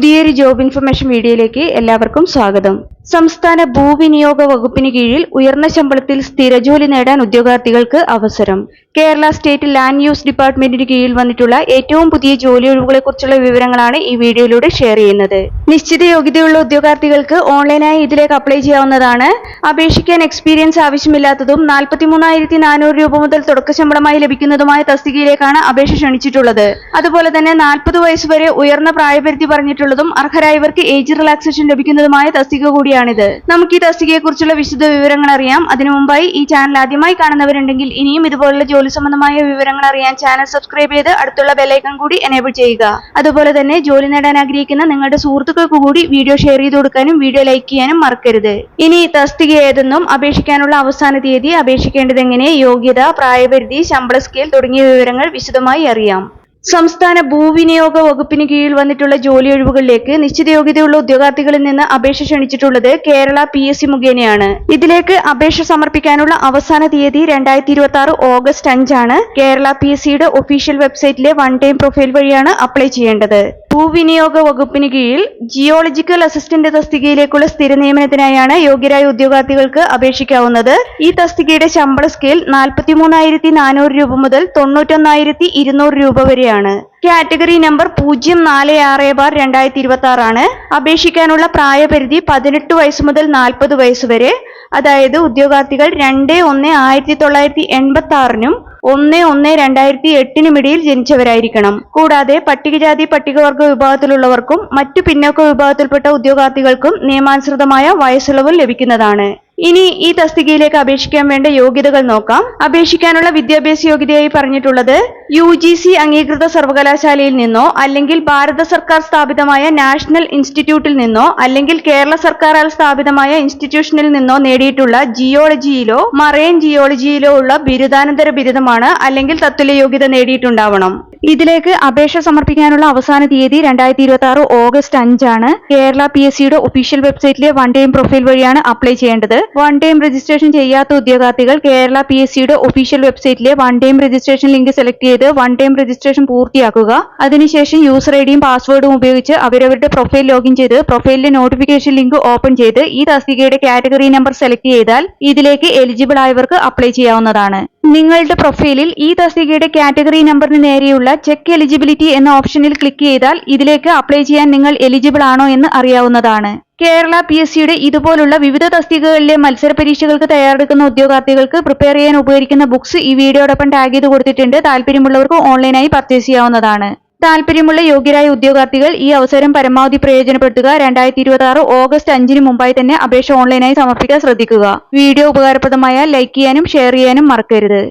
പുതിയൊരു job information വീഡിയോയിലേക്ക് എല്ലാവർക്കും സ്വാഗതം. സംസ്ഥാന ഭൂവിനിയോഗ വകുപ്പിന് കീഴിൽ ഉയർന്ന ശമ്പളത്തിൽ സ്ഥിരജോലി നേടാൻ ഉദ്യോഗാർത്ഥികൾക്ക് അവസരം. കേരള സ്റ്റേറ്റ് ലാൻഡ് യൂസ് ഡിപ്പാർട്ട്മെന്റിന് കീഴിൽ വന്നിട്ടുള്ള ഏറ്റവും പുതിയ ജോലി ഒഴിവുകളെ കുറിച്ചുള്ള വിവരങ്ങളാണ് ഈ വീഡിയോയിലൂടെ ഷെയർ ചെയ്യുന്നത്. നിശ്ചിത യോഗ്യതയുള്ള ഉദ്യോഗാർത്ഥികൾക്ക് ഓൺലൈനായി ഇതിലേക്ക് അപ്ലൈ ചെയ്യാവുന്നതാണ്. അപേക്ഷിക്കാൻ എക്സ്പീരിയൻസ് ആവശ്യമില്ലാത്തതും 43,400 രൂപ മുതൽ തുടക്ക ശമ്പളമായി ലഭിക്കുന്നതുമായ തസ്തികയിലേക്കാണ് അപേക്ഷ ക്ഷണിച്ചിട്ടുള്ളത്. അതുപോലെ തന്നെ 40 വയസ്സ് വരെ ഉയർന്ന പ്രായപരിധി പറഞ്ഞിട്ടുള്ളതും അർഹരായവർക്ക് ഏജ് റിലാക്സേഷൻ ലഭിക്കുന്നതുമായ തസ്തിക കൂടിയാണിത്. നമുക്ക് ഈ തസ്തികയെ കുറിച്ചുള്ള വിശദ വിവരങ്ങൾ അറിയാം. അതിനു മുമ്പായി ഈ ചാനൽ ആദ്യമായി കാണുന്നവരുണ്ടെങ്കിൽ ഇനിയും ഇതുപോലുള്ള ജോലി സംബന്ധമായ വിവരങ്ങൾ അറിയാൻ ചാനൽ സബ്സ്ക്രൈബ് ചെയ്ത് അടുത്തുള്ള ബെല്ലൈക്കൺ കൂടി എനേബിൾ ചെയ്യുക. അതുപോലെ തന്നെ ജോലി നേടാൻ ആഗ്രഹിക്കുന്ന നിങ്ങളുടെ സുഹൃത്തുക്കൾക്ക് കൂടി വീഡിയോ ഷെയർ ചെയ്ത് കൊടുക്കാനും വീഡിയോ ലൈക്ക് ചെയ്യാനും മറക്കരുത്. ഇനി തസ്തിക ഏതെന്നും അപേക്ഷിക്കാനുള്ള അവസാന തീയതി, അപേക്ഷിക്കേണ്ടത് എങ്ങനെ, യോഗ്യത, പ്രായപരിധി, ശമ്പള സ്കെയിൽ തുടങ്ങിയ വിവരങ്ങൾ വിശദമായി അറിയാം. സംസ്ഥാന ഭൂവിനിയോഗ വകുപ്പിന് കീഴിൽ വന്നിട്ടുള്ള ജോലി ഒഴിവുകളിലേക്ക് നിശ്ചിത യോഗ്യതയുള്ള ഉദ്യോഗാർത്ഥികളിൽ നിന്ന് അപേക്ഷ ക്ഷണിച്ചിട്ടുള്ളത് കേരള PSC മുഖേനയാണ്. ഇതിലേക്ക് അപേക്ഷ സമർപ്പിക്കാനുള്ള അവസാന തീയതി 2026 ഓഗസ്റ്റ് 5 ആണ്. കേരള PSCയുടെ ഒഫീഷ്യൽ വെബ്സൈറ്റിലെ വൺ ടൈം പ്രൊഫൈൽ വഴിയാണ് അപ്ലൈ ചെയ്യേണ്ടത്. ഭൂവിനിയോഗ വകുപ്പിന് കീഴിൽ ജിയോളജിക്കൽ അസിസ്റ്റന്റ് തസ്തികയിലേക്കുള്ള സ്ഥിര നിയമനത്തിനായാണ് യോഗ്യരായ ഉദ്യോഗാർത്ഥികൾക്ക് അപേക്ഷിക്കാവുന്നത്. ഈ തസ്തികയുടെ ശമ്പള സ്കെയിൽ 43,400 രൂപ മുതൽ 91,200 രൂപ വരെയാണ്. കാറ്റഗറി നമ്പർ 046/2026 ആണ്. അപേക്ഷിക്കാനുള്ള പ്രായപരിധി 18 വയസ്സ് മുതൽ 40 വയസ്സ് വരെ. അതായത് ഉദ്യോഗാർത്ഥികൾ 2/1/1986 1/1/2008 ഇടയിൽ ജനിച്ചവരായിരിക്കണം. കൂടാതെ പട്ടികജാതി പട്ടികവർഗ വിഭാഗത്തിലുള്ളവർക്കും മറ്റു പിന്നോക്ക വിഭാഗത്തിൽപ്പെട്ട ഉദ്യോഗാർത്ഥികൾക്കും നിയമാനുസൃതമായ വയസ്സിളവും ലഭിക്കുന്നതാണ്. ഇനി ഈ തസ്തികയിലേക്ക് അപേക്ഷിക്കാൻ വേണ്ട യോഗ്യതകൾ നോക്കാം. അപേക്ഷിക്കാനുള്ള വിദ്യാഭ്യാസ യോഗ്യതയായി പറഞ്ഞിട്ടുള്ളത് UGC അംഗീകൃത സർവകലാശാലയിൽ നിന്നോ അല്ലെങ്കിൽ ഭാരത സർക്കാർ സ്ഥാപിതമായ നാഷണൽ ഇൻസ്റ്റിറ്റ്യൂട്ടിൽ നിന്നോ അല്ലെങ്കിൽ കേരള സർക്കാരാൽ സ്ഥാപിതമായ ഇൻസ്റ്റിറ്റ്യൂഷനിൽ നിന്നോ നേടിയിട്ടുള്ള ജിയോളജിയിലോ മറൈൻ ജിയോളജിയിലോ ഉള്ള ബിരുദാനന്തര ബിരുദമാണ് അല്ലെങ്കിൽ തത്തുല്യ യോഗ്യത നേടിയിട്ടുണ്ടാവണം. ഇതിലേക്ക് അപേക്ഷ സമർപ്പിക്കാനുള്ള അവസാന തീയതി 2026 ഓഗസ്റ്റ് 5 ആണ്. കേരള PSCയുടെ ഒഫീഷ്യൽ വെബ്സൈറ്റിലെ വൺ ടൈം പ്രൊഫൈൽ വഴിയാണ് അപ്ലൈ ചെയ്യേണ്ടത്. വൺ ടൈം രജിസ്ട്രേഷൻ ചെയ്യാത്ത ഉദ്യോഗാർത്ഥികൾ കേരള PSCയുടെ ഒഫീഷ്യൽ വെബ്സൈറ്റിലെ one time registration link select ചെയ്ത് വൺ ടൈം രജിസ്ട്രേഷൻ പൂർത്തിയാക്കുക. അതിനുശേഷം യൂസർ ഐഡിയും പാസ്വേഡും ഉപയോഗിച്ച് അവരവരുടെ പ്രൊഫൈൽ ലോഗിൻ ചെയ്ത് പ്രൊഫൈലിലെ നോട്ടിഫിക്കേഷൻ ലിങ്ക് ഓപ്പൺ ചെയ്ത് ഈ തസ്തികയുടെ കാറ്റഗറി നമ്പർ സെലക്ട് ചെയ്താൽ ഇതിലേക്ക് എലിജിബിൾ ആയവർക്ക് അപ്ലൈ ചെയ്യാവുന്നതാണ്. നിങ്ങളുടെ പ്രൊഫൈലിൽ ഈ തസ്തികയുടെ കാറ്റഗറി നമ്പറിന് നേരെയുള്ള ചെക്ക് എലിജിബിലിറ്റി എന്ന ഓപ്ഷനിൽ ക്ലിക്ക് ചെയ്താൽ ഇതിലേക്ക് അപ്ലൈ ചെയ്യാൻ നിങ്ങൾ എലിജിബിൾ ആണോ എന്ന് അറിയാവുന്നതാണ്. കേരള PSCയുടെ ഇതുപോലുള്ള വിവിധ തസ്തികകളിലെ മത്സര പരീക്ഷകൾക്ക് തയ്യാറെടുക്കുന്ന ഉദ്യോഗാർത്ഥികൾക്ക് പ്രിപ്പയർ ചെയ്യാൻ ഉപകരിക്കുന്ന ബുക്സ് ഈ വീഡിയോടൊപ്പം ടാഗ് ചെയ്ത് കൊടുത്തിട്ടുണ്ട്. താല്പര്യമുള്ളവർക്ക് ഓൺലൈനായി പർച്ചേസ് ചെയ്യാവുന്നതാണ്. താല്പര്യമുള്ള യോഗ്യരായ ഉദ്യോഗാർത്ഥികൾ ഈ അവസരം പരമാവധി പ്രയോജനപ്പെടുത്തുക. 2026 ഓഗസ്റ്റ് 5 മുമ്പായി തന്നെ അപേക്ഷ ഓൺലൈനായി സമർപ്പിക്കാൻ ശ്രദ്ധിക്കുക. വീഡിയോ ഉപകാരപ്രദമായാൽ ലൈക്ക് ചെയ്യാനും ഷെയർ ചെയ്യാനും മറക്കരുത്.